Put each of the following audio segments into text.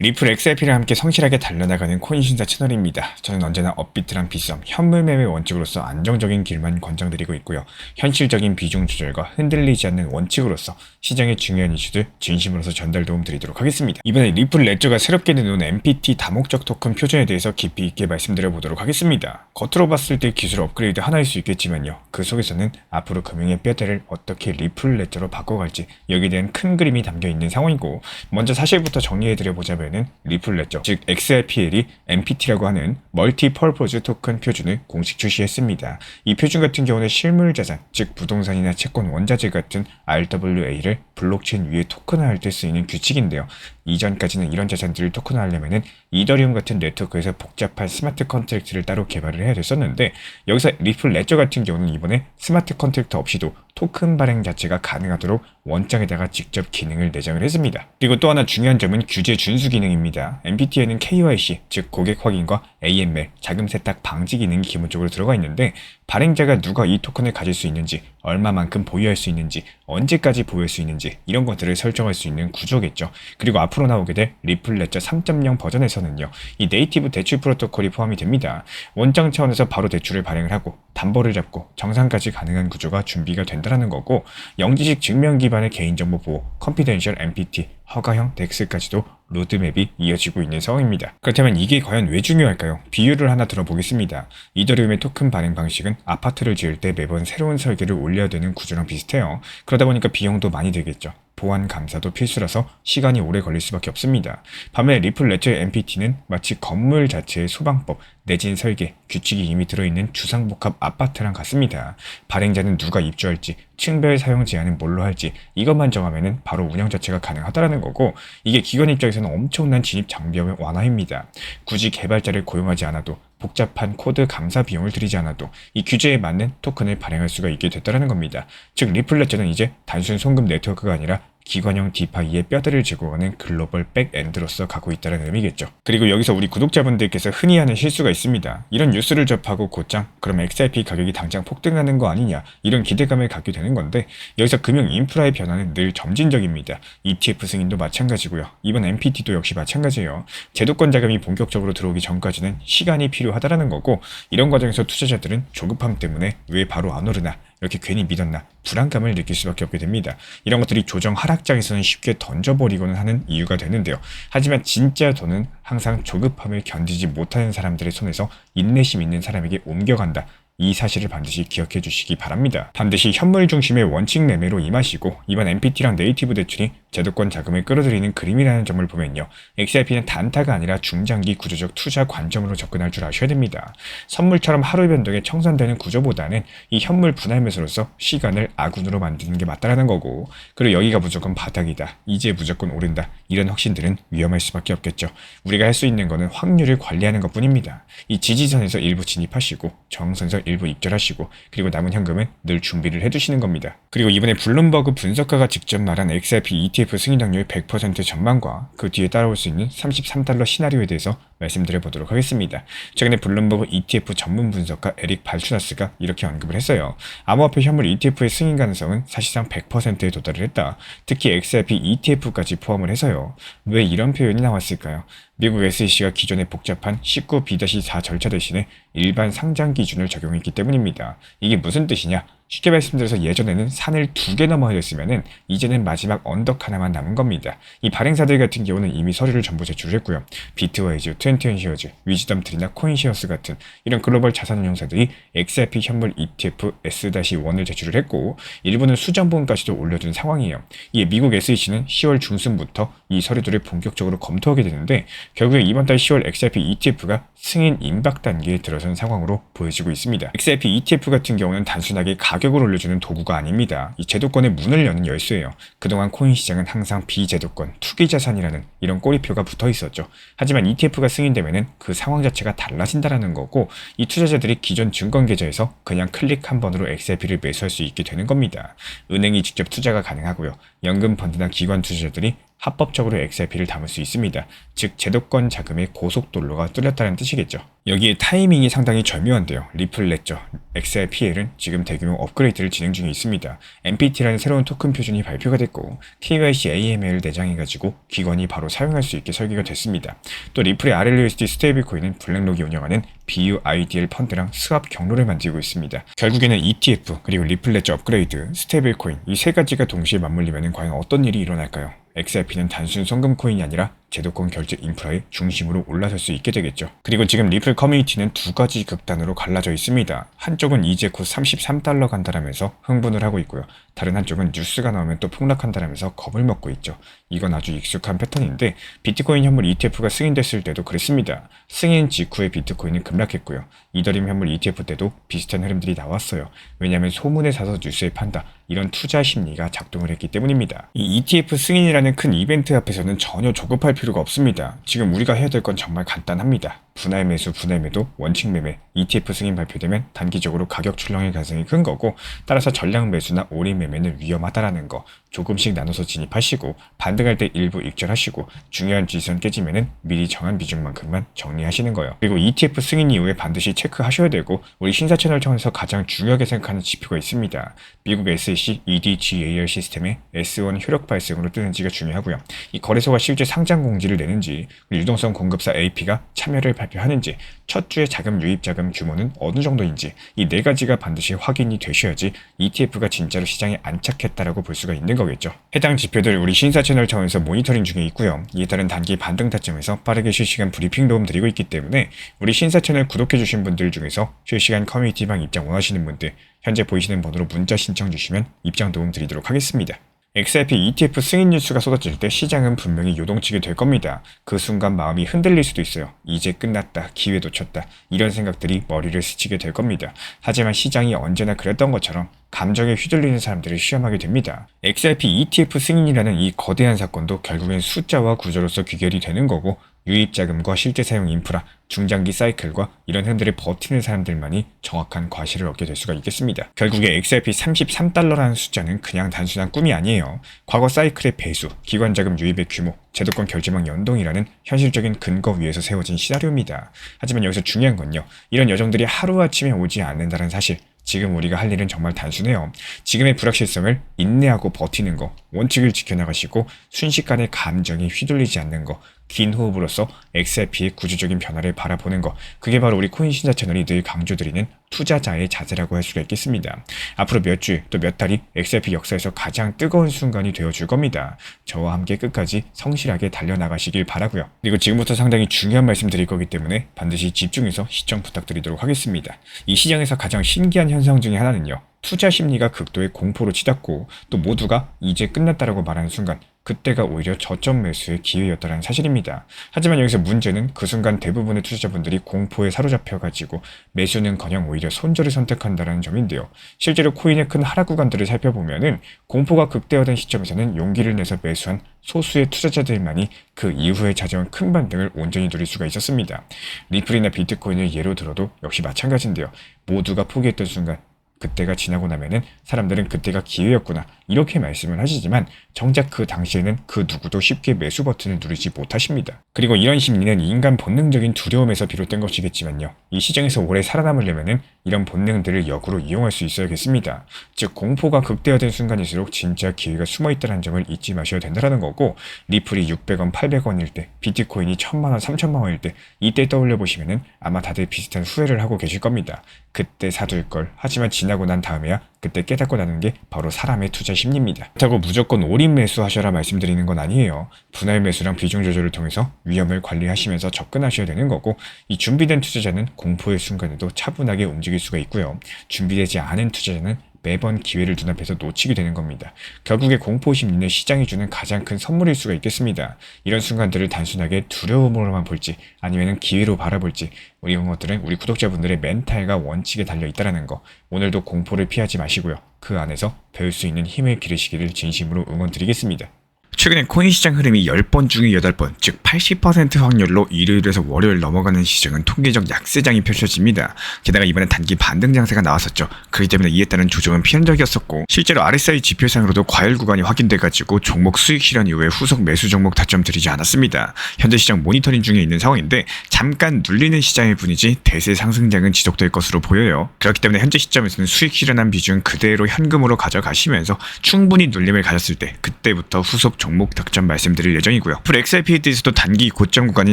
리플 XRP랑 함께 성실하게 달려나가는 코인 신사 채널입니다. 저는 언제나 업비트랑 비썸, 현물 매매 원칙으로서 안정적인 길만 권장드리고 있고요. 현실적인 비중 조절과 흔들리지 않는 원칙으로서 시장의 중요한 이슈들 진심으로서 전달 도움 드리도록 하겠습니다. 이번에 리플 레저가 새롭게 내놓은 MPT 다목적 토큰 표준에 대해서 깊이 있게 말씀드려 보도록 하겠습니다. 겉으로 봤을 때 기술 업그레이드 하나일 수 있겠지만요. 그 속에서는 앞으로 금융의 뼈대를 어떻게 리플 레저로 바꿔갈지 여기에 대한 큰 그림이 담겨 있는 상황이고, 먼저 사실부터 정리해드려 보자면 리플 레저, 즉 XRPL이 MPT라고 하는 멀티 퍼포즈 토큰 표준을 공식 출시했습니다. 이 표준 같은 경우는 실물 자산, 즉 부동산이나 채권 원자재 같은 RWA를 블록체인 위에 토큰화할 때 쓰이는 규칙인데요. 이전까지는 이런 자산들을 토큰화하려면 이더리움 같은 네트워크에서 복잡한 스마트 컨트랙트를 따로 개발을 해야 됐었는데, 여기서 리플 레저 같은 경우는 이번에 스마트 컨트랙트 없이도 토큰 발행 자체가 가능하도록 원장에다가 직접 기능을 내장을 했습니다. 그리고 또 하나 중요한 점은 규제 준수 기능입니다. MPT에는 KYC, 즉 고객 확인과 AML, 자금 세탁 방지 기능이 기본적으로 들어가 있는데, 발행자가 누가 이 토큰을 가질 수 있는지, 얼마만큼 보유할 수 있는지, 언제까지 보유할 수 있는지 이런 것들을 설정할 수 있는 구조겠죠. 그리고 앞으로 나오게 될 리플 레저 3.0 버전에서는요, 이 네이티브 대출 프로토콜이 포함이 됩니다. 원장 차원에서 바로 대출을 발행을 하고 담보를 잡고 정상까지 가능한 구조가 준비가 된다는 거고, 영지식 증명 기반의 개인정보 보호, 컨피덴셜 MPT, 허가형 덱스까지도 로드맵이 이어지고 있는 상황입니다. 그렇다면 이게 과연 왜 중요할까요? 비유를 하나 들어보겠습니다. 이더리움의 토큰 발행 방식은 아파트를 지을 때 매번 새로운 설계를 올려야 되는 구조랑 비슷해요. 그러다 보니까 비용도 많이 들겠죠. 보안 감사도 필수라서 시간이 오래 걸릴 수밖에 없습니다. 반면에 리플 레저의 MPT는 마치 건물 자체의 소방법, 내진 설계, 규칙이 이미 들어있는 주상복합 아파트랑 같습니다. 발행자는 누가 입주할지, 층별 사용 제한은 뭘로 할지 이것만 정하면 바로 운영 자체가 가능하다는 거고, 이게 기관 입장에서는 엄청난 진입 장벽의 완화입니다. 굳이 개발자를 고용하지 않아도, 복잡한 코드 감사 비용을 들이지 않아도 이 규제에 맞는 토큰을 발행할 수가 있게 됐다는 겁니다. 즉 리플 레저는 이제 단순 송금 네트워크가 아니라 기관형 디파이의 뼈대를 제공하는 글로벌 백엔드로서 가고 있다는 의미겠죠. 그리고 여기서 우리 구독자분들께서 흔히 하는 실수가 있습니다. 이런 뉴스를 접하고 곧장 그럼 XRP 가격이 당장 폭등하는 거 아니냐, 이런 기대감을 갖게 되는 건데, 여기서 금융 인프라의 변화는 늘 점진적입니다. ETF 승인도 마찬가지고요. 이번 MPT도 역시 마찬가지예요. 제도권 자금이 본격적으로 들어오기 전까지는 시간이 필요하다는 거고, 이런 과정에서 투자자들은 조급함 때문에 왜 바로 안 오르나, 이렇게 괜히 믿었나 불안감을 느낄 수밖에 없게 됩니다. 이런 것들이 조정 하락장에서는 쉽게 던져버리고는 하는 이유가 되는데요. 하지만 진짜 돈은 항상 조급함을 견디지 못하는 사람들의 손에서 인내심 있는 사람에게 옮겨간다. 이 사실을 반드시 기억해 주시기 바랍니다. 반드시 현물 중심의 원칙 매매로 임하시고, 이번 MPT랑 네이티브 대출이 제도권 자금을 끌어들이는 그림이라는 점을 보면요, XRP는 단타가 아니라 중장기 구조적 투자 관점으로 접근할 줄 아셔야 됩니다. 선물처럼 하루 변동에 청산되는 구조보다는 이 현물 분할 매수로서 시간을 아군으로 만드는 게 맞다라는 거고, 그리고 여기가 무조건 바닥이다, 이제 무조건 오른다, 이런 확신들은 위험할 수밖에 없겠죠. 우리가 할 수 있는 거는 확률을 관리하는 것 뿐입니다. 이 지지선에서 일부 진입하시고 정선에서 일부 입절하시고, 그리고 남은 현금은 늘 준비를 해두시는 겁니다. 그리고 이번에 블룸버그 분석가가 직접 말한 XRP ETF 승인 확률 100% 전망과 그 뒤에 따라올 수 있는 33달러 시나리오에 대해서 말씀드려 보도록 하겠습니다. 최근에 블룸버그 ETF 전문 분석가 에릭 발추나스가 이렇게 언급을 했어요. 암호화폐 현물 ETF의 승인 가능성은 사실상 100%에 도달을 했다. 특히 XRP ETF까지 포함을 해서요. 왜 이런 표현이 나왔을까요? 미국 SEC가 기존의 복잡한 19B-4 절차 대신에 일반 상장 기준을 적용했기 때문입니다. 이게 무슨 뜻이냐? 쉽게 말씀드려서 예전에는 산을 2개 넘어야 했으면은 이제는 마지막 언덕 하나만 남은 겁니다. 이 발행사들 같은 경우는 이미 서류를 전부 제출했고요. 비트와이즈, 21시어즈, 위즈덤트리나 코인시어스 같은 이런 글로벌 자산운용사들이 XRP 현물 ETF S-1을 제출을 했고, 일부는 수정본까지도 올려둔 상황이에요. 이에 미국 SEC는 10월 중순부터 이 서류들을 본격적으로 검토하게 되는데, 결국에 이번 달 10월 XRP ETF가 승인 임박 단계에 들어선 상황으로 보여지고 있습니다. XRP ETF 같은 경우는 단순하게 가격을 올려주는 도구가 아닙니다. 이 제도권의 문을 여는 열쇠예요. 그동안 코인 시장은 항상 비제도권, 투기자산이라는 이런 꼬리표가 붙어 있었죠. 하지만 ETF가 승인되면은 그 상황 자체가 달라진다는 거고, 이 투자자들이 기존 증권 계좌에서 그냥 클릭 한 번으로 XRP를 매수할 수 있게 되는 겁니다. 은행이 직접 투자가 가능하고요. 연금 펀드나 기관 투자자들이 합법적으로 XRP를 담을 수 있습니다. 즉 제도권 자금의 고속도로가 뚫렸다는 뜻이겠죠. 여기에 타이밍이 상당히 절묘한데요. 리플 레저 XRPL은 지금 대규모 업그레이드를 진행 중에 있습니다. MPT라는 새로운 토큰 표준이 발표가 됐고 KYC AML 내장해가지고 기관이 바로 사용할 수 있게 설계가 됐습니다. 또 리플의 RLUSD 스테이블 코인은 블랙록이 운영하는 BUIDL 펀드랑 스왑 경로를 만들고 있습니다. 결국에는 ETF 그리고 리플 레저 업그레이드, 스테이블 코인 이 세 가지가 동시에 맞물리면 과연 어떤 일이 일어날까요? XRP는 단순 송금 코인이 아니라 제도권 결제 인프라의 중심으로 올라설 수 있게 되겠죠. 그리고 지금 리플 커뮤니티는 두 가지 극단으로 갈라져 있습니다. 한쪽은 이제 곧 33달러 간다라면서 흥분을 하고 있고요. 다른 한쪽은 뉴스가 나오면 또 폭락한다라면서 겁을 먹고 있죠. 이건 아주 익숙한 패턴인데 비트코인 현물 ETF가 승인됐을 때도 그랬습니다. 승인 직후에 비트코인은 급락했고요. 이더리움 현물 ETF 때도 비슷한 흐름들이 나왔어요. 왜냐하면 소문에 사서 뉴스에 판다. 이런 투자 심리가 작동을 했기 때문입니다. 이 ETF 승인이라는 큰 이벤트 앞에서는 전혀 조급할 필요가 없습니다. 지금 우리가 해야 될 건 정말 간단합니다. 분할 매수, 분할 매도, 원칙 매매, ETF 승인 발표되면 단기적으로 가격 출렁일 가능성이 큰 거고 따라서 전량 매수나 올인 매매는 위험하다라는 거 조금씩 나눠서 진입하시고 반등할 때 일부 익절하시고 중요한 지선 깨지면은 미리 정한 비중만큼만 정리하시는 거예요. 그리고 ETF 승인 이후에 반드시 체크하셔야 되고 우리 신사 채널 통해서 가장 중요하게 생각하는 지표가 있습니다. 미국 SEC EDGAR 시스템의 S1 효력 발생으로 뜨는지가 중요하고요. 이 거래소가 실제 상장 공지를 내는지 유동성 공급사 AP가 참여를 발표하는지 첫 주의 자금 유입 자금 규모는 어느 정도인지 이 네 가지가 반드시 확인이 되셔야지 ETF가 진짜로 시장에 안착했다라고 볼 수가 있는 거겠죠. 해당 지표들 우리 신사 채널 차원에서 모니터링 중에 있고요. 이에 따른 단기 반등 타점에서 빠르게 실시간 브리핑 도움 드리고 있기 때문에 우리 신사 채널 구독해주신 분들 중에서 실시간 커뮤니티방 입장 원하시는 분들 현재 보이시는 번호로 문자 신청 주시면 입장 도움 드리도록 하겠습니다. XRP ETF 승인 뉴스가 쏟아질 때 시장은 분명히 요동치게 될 겁니다. 그 순간 마음이 흔들릴 수도 있어요. 이제 끝났다, 기회 놓쳤다 이런 생각들이 머리를 스치게 될 겁니다. 하지만 시장이 언제나 그랬던 것처럼 감정에 휘둘리는 사람들을 시험하게 됩니다. XRP ETF 승인이라는 이 거대한 사건도 결국엔 숫자와 구조로서 귀결이 되는 거고 유입자금과 실제 사용 인프라, 중장기 사이클과 이런 흔들을 버티는 사람들만이 정확한 과실을 얻게 될 수가 있겠습니다. 결국에 XRP 33달러라는 숫자는 그냥 단순한 꿈이 아니에요. 과거 사이클의 배수, 기관자금 유입의 규모, 제도권 결제망 연동이라는 현실적인 근거 위에서 세워진 시나리오입니다. 하지만 여기서 중요한 건요. 이런 여정들이 하루아침에 오지 않는다는 사실. 지금 우리가 할 일은 정말 단순해요. 지금의 불확실성을 인내하고 버티는 거, 원칙을 지켜나가시고 순식간에 감정에 휘둘리지 않는 거, 긴 호흡으로서 XRP의 구조적인 변화를 바라보는 거, 그게 바로 우리 코인 신사 채널이 늘 강조드리는 투자자의 자세라고 할 수가 있겠습니다. 앞으로 몇 주, 또 몇 달이 XRP 역사에서 가장 뜨거운 순간이 되어줄 겁니다. 저와 함께 끝까지 성실하게 달려나가시길 바라고요. 그리고 지금부터 상당히 중요한 말씀 드릴 거기 때문에 반드시 집중해서 시청 부탁드리도록 하겠습니다. 이 시장에서 가장 신기한 현상 중에 하나는요. 투자 심리가 극도의 공포로 치닫고 또 모두가 이제 끝났다라고 말하는 순간 그때가 오히려 저점 매수의 기회였다는 사실입니다. 하지만 여기서 문제는 그 순간 대부분의 투자자분들이 공포에 사로잡혀가지고 매수는커녕 오히려 손절을 선택한다는 점인데요. 실제로 코인의 큰 하락 구간들을 살펴보면은 공포가 극대화된 시점에서는 용기를 내서 매수한 소수의 투자자들만이 그 이후에 찾아온 큰 반등을 온전히 누릴 수가 있었습니다. 리플이나 비트코인을 예로 들어도 역시 마찬가지인데요. 모두가 포기했던 순간 그때가 지나고 나면은 사람들은 그때가 기회였구나 이렇게 말씀을 하시지만 정작 그 당시에는 그 누구도 쉽게 매수 버튼을 누르지 못하십니다. 그리고 이런 심리는 인간 본능적인 두려움에서 비롯된 것이겠지만요. 이 시장에서 오래 살아남으려면은 이런 본능들을 역으로 이용할 수 있어야겠습니다. 즉 공포가 극대화된 순간일수록 진짜 기회가 숨어있다는 점을 잊지 마셔야 된다는 거고 리플이 600원, 800원일 때 비트코인이 1000만원, 3000만원일 때 이때 떠올려 보시면은 아마 다들 비슷한 후회를 하고 계실 겁니다. 그때 사둘 걸. 하지만 지나고 난 다음에야 그때 깨닫고 나는 게 바로 사람의 투자 심리입니다. 그렇다고 무조건 올인 매수하셔라 말씀드리는 건 아니에요. 분할 매수랑 비중 조절을 통해서 위험을 관리하시면서 접근하셔야 되는 거고 이 준비된 투자자는 공포의 순간에도 차분하게 움직일 수가 있고요. 준비되지 않은 투자자는 매번 기회를 눈앞에서 놓치게 되는 겁니다. 결국에 공포 심리는 시장이 주는 가장 큰 선물일 수가 있겠습니다. 이런 순간들을 단순하게 두려움으로만 볼지 아니면 기회로 바라볼지 이런 것들은 우리 구독자분들의 멘탈과 원칙에 달려있다는 거 오늘도 공포를 피하지 마시고요. 그 안에서 배울 수 있는 힘을 기르시기를 진심으로 응원드리겠습니다. 최근에 코인 시장 흐름이 10번 중에 8번, 즉 80% 확률로 일요일에서 월요일 넘어가는 시장은 통계적 약세장이 펼쳐집니다. 게다가 이번에 단기 반등 장세가 나왔었죠. 그렇기 때문에 이에 따른 조정은 필연적이었었고, 실제로 RSI 지표상으로도 과열 구간이 확인돼가지고 종목 수익 실현 이후에 후속 매수 종목 타점 들이지 않았습니다. 현재 시장 모니터링 중에 있는 상황인데 잠깐 눌리는 시장일 뿐이지 대세 상승장은 지속될 것으로 보여요. 그렇기 때문에 현재 시점에서는 수익 실현한 비중 그대로 현금으로 가져가시면서 충분히 눌림을 가졌을 때 그때부터 후속 종목 득점 말씀드릴 예정이고요. 풀 XRP에서도 단기 고점 구간인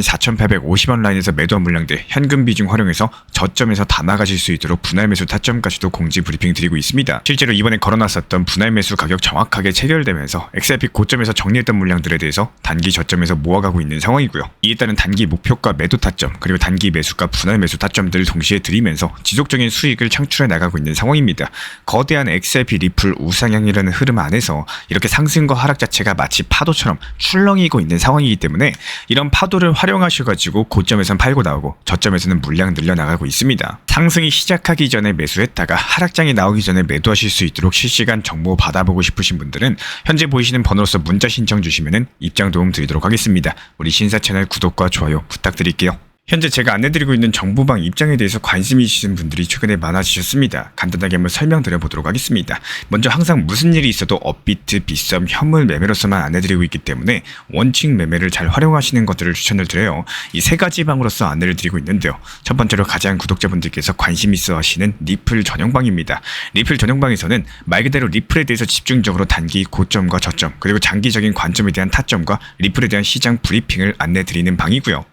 4,850원 라인에서 매도한 물량들 현금 비중 활용해서 저점에서 다 나가실 수 있도록 분할 매수 타점까지도 공지 브리핑 드리고 있습니다. 실제로 이번에 걸어놨었던 분할 매수 가격 정확하게 체결되면서 XRP 고점에서 정리했던 물량들에 대해서 단기 저점에서 모아가고 있는 상황이고요. 이에 따른 단기 목표가 매도 타점 그리고 단기 매수가 분할 매수 타점들을 동시에 드리면서 지속적인 수익을 창출해 나가고 있는 상황입니다. 거대한 XRP 리플 우상향이라는 흐름 안에서 이렇게 상승과 하락 자체가 마치 파도처럼 출렁이고 있는 상황이기 때문에 이런 파도를 활용하셔가지고 고점에선 팔고 나오고 저점에서는 물량 늘려나가고 있습니다. 상승이 시작하기 전에 매수했다가 하락장이 나오기 전에 매도하실 수 있도록 실시간 정보 받아보고 싶으신 분들은 현재 보이시는 번호로서 문자 신청 주시면 입장 도움 드리도록 하겠습니다. 우리 신사 채널 구독과 좋아요 부탁드릴게요. 현재 제가 안내드리고 있는 정보방 입장에 대해서 관심이 있으신 분들이 최근에 많아지셨습니다. 간단하게 한번 설명드려보도록 하겠습니다. 먼저 항상 무슨 일이 있어도 업비트, 빗썸, 현물 매매로서만 안내드리고 있기 때문에 원칙 매매를 잘 활용하시는 것들을 추천을 드려요. 이 세 가지 방으로서 안내를 드리고 있는데요. 첫 번째로 가장 구독자분들께서 관심 있어 하시는 리플 전용방입니다. 리플 전용방에서는 말 그대로 리플에 대해서 집중적으로 단기 고점과 저점 그리고 장기적인 관점에 대한 타점과 리플에 대한 시장 브리핑을 안내드리는 방이고요.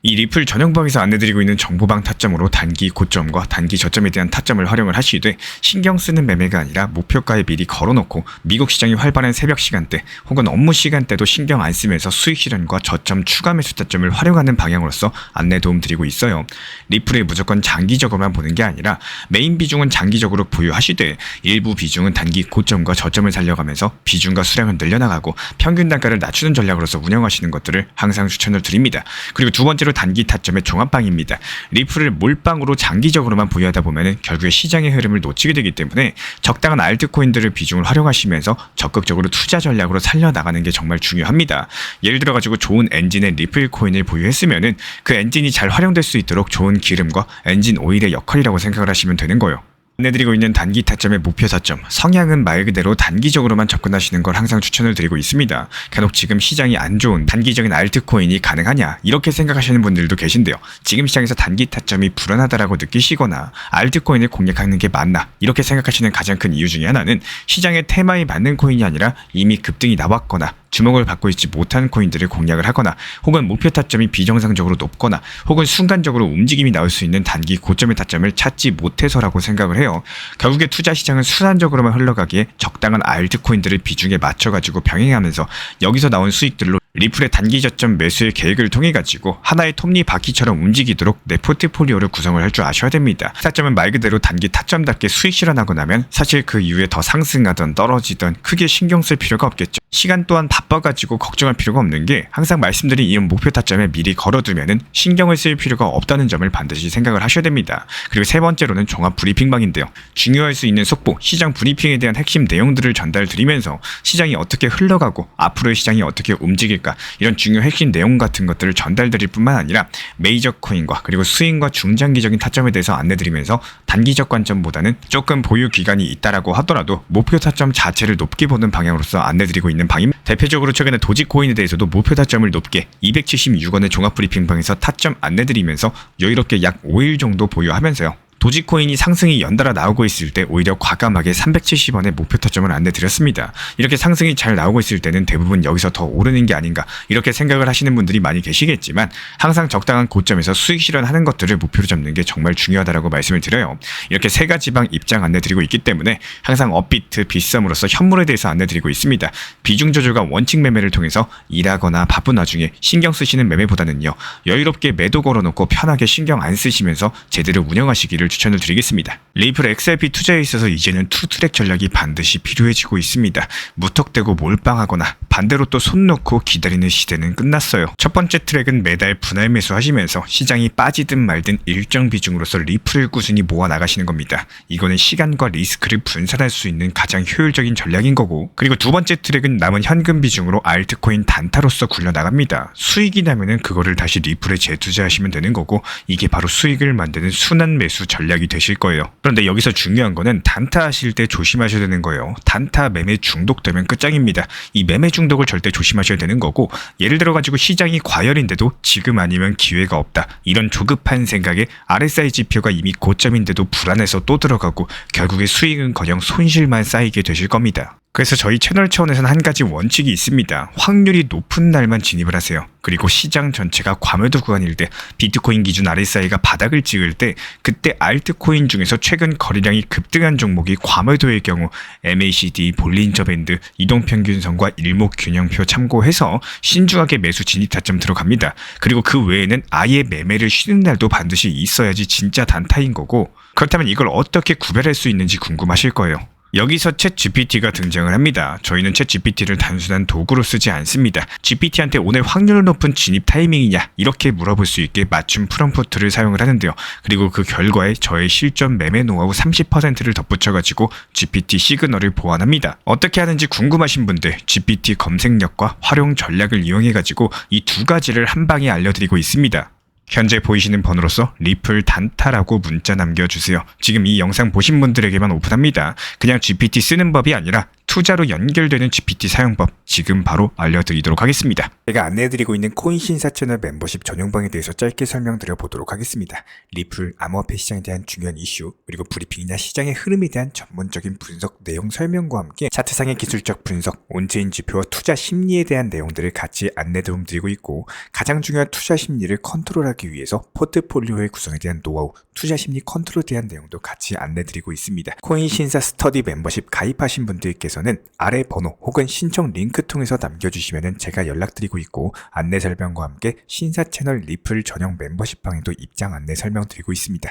이 리플 전용방에서 안내드리고 있는 정보방 타점으로 단기 고점과 단기 저점에 대한 타점을 활용을 하시되 신경 쓰는 매매가 아니라 목표가에 미리 걸어놓고 미국 시장이 활발한 새벽 시간대 혹은 업무 시간대도 신경 안 쓰면서 수익 실현과 저점 추가 매수 타점을 활용하는 방향으로서 안내 도움 드리고 있어요. 리플에 무조건 장기적으로만 보는 게 아니라 메인 비중은 장기적으로 보유하시되 일부 비중은 단기 고점과 저점을 살려가면서 비중과 수량을 늘려나가고 평균 단가를 낮추는 전략으로서 운영하시는 것들을 항상 추천을 드립니다. 그리고 두 번째로 단기 타점의 종합방입니다. 리플을 몰빵으로 장기적으로만 보유하다 보면 결국에 시장의 흐름을 놓치게 되기 때문에 적당한 알트코인들을 비중을 활용하시면서 적극적으로 투자 전략으로 살려나가는 게 정말 중요합니다. 예를 들어가지고 좋은 엔진의 리플 코인을 보유했으면 그 엔진이 잘 활용될 수 있도록 좋은 기름과 엔진 오일의 역할이라고 생각을 하시면 되는 거예요. 안내드리고 있는 단기 타점의 목표 타점, 성향은 말 그대로 단기적으로만 접근하시는 걸 항상 추천을 드리고 있습니다. 간혹 지금 시장이 안 좋은 단기적인 알트코인이 가능하냐 이렇게 생각하시는 분들도 계신데요. 지금 시장에서 단기 타점이 불안하다라고 느끼시거나 알트코인을 공략하는 게 맞나 이렇게 생각하시는 가장 큰 이유 중에 하나는 시장의 테마에 맞는 코인이 아니라 이미 급등이 나왔거나 주목을 받고 있지 못한 코인들을 공략을 하거나 혹은 목표 타점이 비정상적으로 높거나 혹은 순간적으로 움직임이 나올 수 있는 단기 고점의 타점을 찾지 못해서라고 생각을 해요. 결국에 투자 시장은 순환적으로만 흘러가기에 적당한 알트코인들을 비중에 맞춰가지고 병행하면서 여기서 나온 수익들로 리플의 단기 저점 매수의 계획을 통해 가지고 하나의 톱니바퀴처럼 움직이도록 내 포트폴리오를 구성을 할 줄 아셔야 됩니다. 타점은 말 그대로 단기 타점답게 수익 실현하고 나면 사실 그 이후에 더 상승하던 떨어지던 크게 신경 쓸 필요가 없겠죠. 시간 또한 바빠가지고 걱정할 필요가 없는 게 항상 말씀드린 이런 목표 타점에 미리 걸어두면은 신경을 쓸 필요가 없다는 점을 반드시 생각을 하셔야 됩니다. 그리고 세 번째로는 종합 브리핑방인데요. 중요할 수 있는 속보, 시장 브리핑에 대한 핵심 내용들을 전달드리면서 시장이 어떻게 흘러가고 앞으로의 시장이 어떻게 움직일까 이런 중요 핵심 내용 같은 것들을 전달드릴 뿐만 아니라 메이저 코인과 그리고 스윙과 중장기적인 타점에 대해서 안내드리면서 단기적 관점보다는 조금 보유 기간이 있다라고 하더라도 목표 타점 자체를 높게 보는 방향으로서 안내드리고 있는 방입니다. 대표적으로 최근에 도지코인에 대해서도 목표 타점을 높게 276원의 종합 브리핑방에서 타점 안내드리면서 여유롭게 약 5일 정도 보유하면서요. 도지코인이 상승이 연달아 나오고 있을 때 오히려 과감하게 370원의 목표 타점을 안내드렸습니다. 이렇게 상승이 잘 나오고 있을 때는 대부분 여기서 더 오르는 게 아닌가 이렇게 생각을 하시는 분들이 많이 계시겠지만 항상 적당한 고점에서 수익 실현하는 것들을 목표로 잡는 게 정말 중요하다고 말씀을 드려요. 이렇게 세 가지 방 입장 안내드리고 있기 때문에 항상 업비트, 빗썸으로서 현물에 대해서 안내드리고 있습니다. 비중 조절과 원칙 매매를 통해서 일하거나 바쁜 와중에 신경 쓰시는 매매보다는요. 여유롭게 매도 걸어놓고 편하게 신경 안 쓰시면서 제대로 운영하시기를 추천을 드리겠습니다. 리플 XRP 투자에 있어서 이제는 투트랙 전략이 반드시 필요해지고 있습니다. 무턱대고 몰빵하거나 반대로 또 손 놓고 기다리는 시대는 끝났어요. 첫 번째 트랙은 매달 분할 매수하시면서 시장이 빠지든 말든 일정 비중으로서 리플을 꾸준히 모아 나가시는 겁니다. 이거는 시간과 리스크를 분산할 수 있는 가장 효율적인 전략인 거고, 그리고 두 번째 트랙은 남은 현금 비중으로 알트코인 단타로서 굴려나갑니다. 수익이 나면은 그거를 다시 리플에 재투자하시면 되는 거고, 이게 바로 수익을 만드는 순환 매수 전략이 되실 거예요. 그런데 여기서 중요한 거는 단타 하실 때 조심하셔야 되는 거예요. 단타 매매 중독되면 끝장입니다. 이 매매 중독을 절대 조심하셔야 되는 거고, 예를 들어 가지고 시장이 과열인데도 지금 아니면 기회가 없다, 이런 조급한 생각에 RSI 지표가 이미 고점인데도 불안해서 또 들어가고 결국에 수익은커녕 손실만 쌓이게 되실 겁니다. 그래서 저희 채널 차원에서는 한 가지 원칙이 있습니다. 확률이 높은 날만 진입을 하세요. 그리고 시장 전체가 과매도 구간일 때, 비트코인 기준 RSI가 바닥을 찍을 때, 그때 알트코인 중에서 최근 거래량이 급등한 종목이 과매도의 경우 MACD, 볼린저 밴드, 이동평균선과 일목균형표 참고해서 신중하게 매수 진입 타점 들어갑니다. 그리고 그 외에는 아예 매매를 쉬는 날도 반드시 있어야지 진짜 단타인 거고, 그렇다면 이걸 어떻게 구별할 수 있는지 궁금하실 거예요. 여기서 챗 GPT가 등장을 합니다. 저희는 챗 GPT를 단순한 도구로 쓰지 않습니다. GPT한테 오늘 확률 높은 진입 타이밍이냐, 이렇게 물어볼 수 있게 맞춤 프롬프트를 사용을 하는데요. 그리고 그 결과에 저의 실전 매매 노하우 30%를 덧붙여가지고 GPT 시그널을 보완합니다. 어떻게 하는지 궁금하신 분들 GPT 검색력과 활용 전략을 이용해가지고 이 두 가지를 한 방에 알려드리고 있습니다. 현재 보이시는 번호로서 리플 단타라고 문자 남겨주세요. 지금 이 영상 보신 분들에게만 오픈합니다. 그냥 GPT 쓰는 법이 아니라 투자로 연결되는 GPT 사용법 지금 바로 알려드리도록 하겠습니다. 제가 안내해드리고 있는 코인신사 채널 멤버십 전용방에 대해서 짧게 설명드려 보도록 하겠습니다. 리플, 암호화폐 시장에 대한 중요한 이슈, 그리고 브리핑이나 시장의 흐름에 대한 전문적인 분석 내용 설명과 함께 차트상의 기술적 분석, 온체인 지표와 투자 심리에 대한 내용들을 같이 안내 도움드리고 있고, 가장 중요한 투자 심리를 컨트롤하기 위해서 포트폴리오의 구성에 대한 노하우, 투자 심리 컨트롤에 대한 내용도 같이 안내드리고 있습니다. 코인신사 스터디 멤버십 가입하신 분들께서는 아래 번호 혹은 신청 링크 통해서 남겨주시면 제가 연락드리고 있고, 안내 설명과 함께 신사 채널 리플 전용 멤버십 방에도 입장 안내 설명드리고 있습니다.